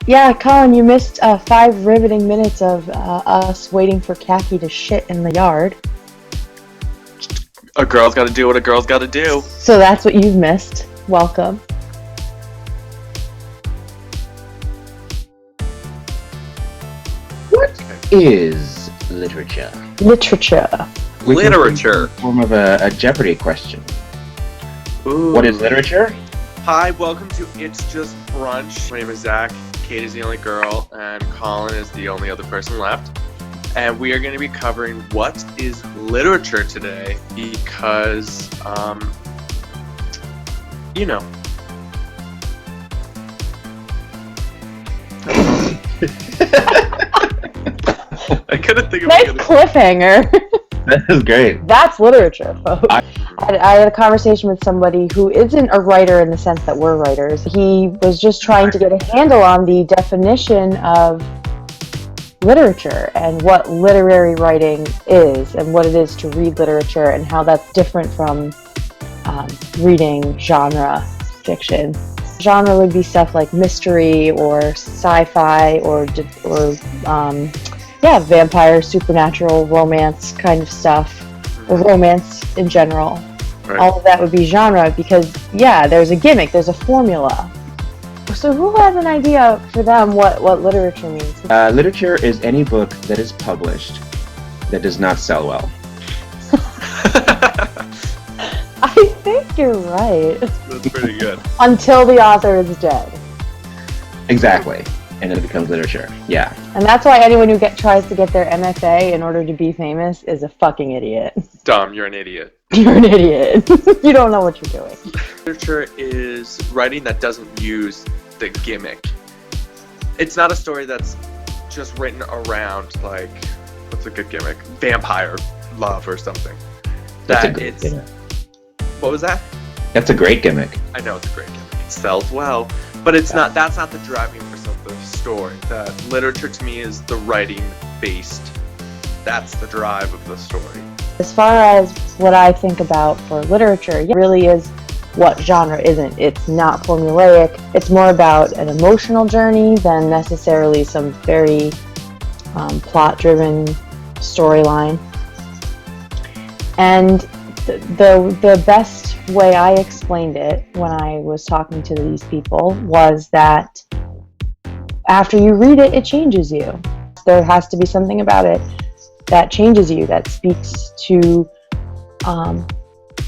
Yeah, Colin, you missed 5 riveting minutes of us waiting for Kathy to shit in the yard. A girl's got to do what a girl's got to do. So that's what you've missed. Welcome. What is literature? Literature. Literature. Form of a Jeopardy question. Ooh. What is literature? Hi, welcome to It's Just Brunch. My name is Zach. Kate is the only girl, and Colin is the only other person left. And we are going to be covering what is literature today because, you know. I couldn't think of Nice cliffhanger. That is great. That's literature, folks. I had a conversation with somebody who isn't a writer in the sense that we're writers. He was just trying to get a handle on the definition of literature and what literary writing is and what it is to read literature and how that's different from reading genre fiction. Genre would be stuff like mystery or sci-fi or vampire, supernatural, romance kind of stuff, or romance in general. Right. All of that would be genre because, there's a gimmick, there's a formula. So who has an idea for them what literature means? Literature is any book that is published that does not sell well. I think you're right. That's pretty good. Until the author is dead. Exactly. And then it becomes literature. Yeah. And that's why anyone who tries to get their MFA in order to be famous is a fucking idiot. Dumb, you're an idiot. You're an idiot. You don't know what you're doing. Literature is writing that doesn't use the gimmick. It's not a story that's just written around, like, what's a good gimmick? Vampire love or something. That's a great gimmick. What was that? That's a great gimmick. I know it's a great gimmick. It sells well, but it's not. That's not the driving force of the story. That literature to me is the writing based. That's the drive of the story. As far as what I think about for literature, it really is what genre isn't. It's not formulaic. It's more about an emotional journey than necessarily some very plot-driven storyline. And the best way I explained it when I was talking to these people was that after you read it, it changes you. There has to be something about it that changes you, that speaks to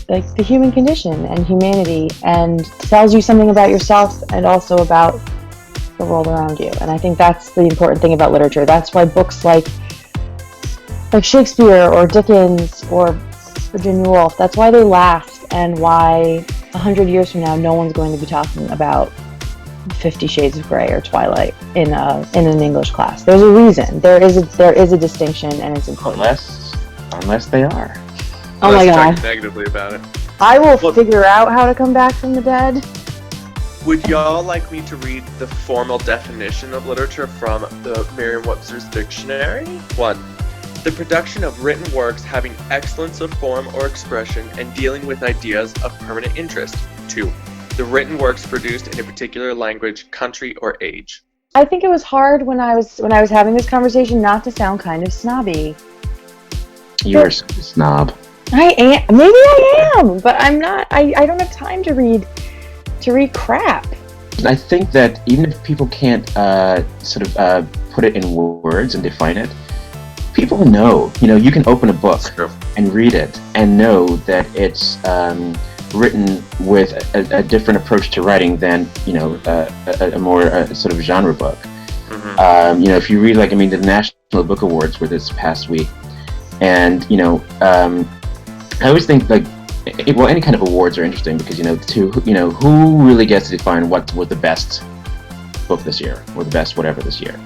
like the human condition and humanity and tells you something about yourself and also about the world around you. And I think that's the important thing about literature. That's why books like Shakespeare or Dickens or Virginia Woolf, that's why they last and why 100 years from now no one's going to be talking about 50 Shades of Grey or Twilight in an English class. There's a reason. There is a distinction, and it's important. Unless they are. Oh my god. Talk negatively about it. I will figure out how to come back from the dead. Would y'all like me to read the formal definition of literature from the Merriam-Webster's dictionary? 1. The production of written works having excellence of form or expression and dealing with ideas of permanent interest. 2. The written works produced in a particular language, country, or age. I think it was hard when I was having this conversation not to sound kind of snobby. You're a snob. I am. Maybe I am, but I'm not. I don't have time to read crap. I think that even if people can't put it in words and define it, people know. You can open a book and read it and know that it's written with a different approach to writing than a more sort of genre book. Mm-hmm. If you read the National Book Awards were this past week, and I always think any kind of awards are interesting because who really gets to define what was the best book this year or the best whatever this year.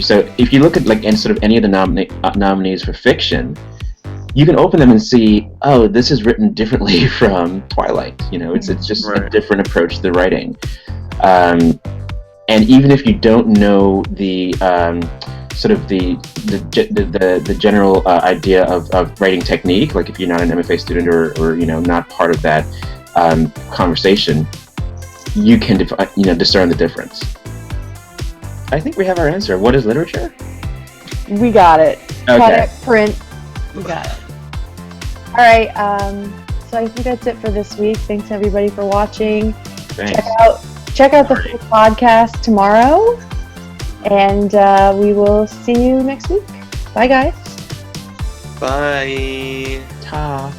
So if you look at any of the nominees for fiction, you can open them and see, oh, this is written differently from Twilight. It's just a different approach to the writing. And even if you don't know the general idea of writing technique, like if you're not an MFA student or not part of that conversation, you can discern the difference. I think we have our answer. What is literature? We got it. Cut Okay. it, print. We got it. All right. So I think that's it for this week. Thanks everybody for watching. Thanks. Check out the full podcast tomorrow, and we will see you next week. Bye, guys. Bye. Ta.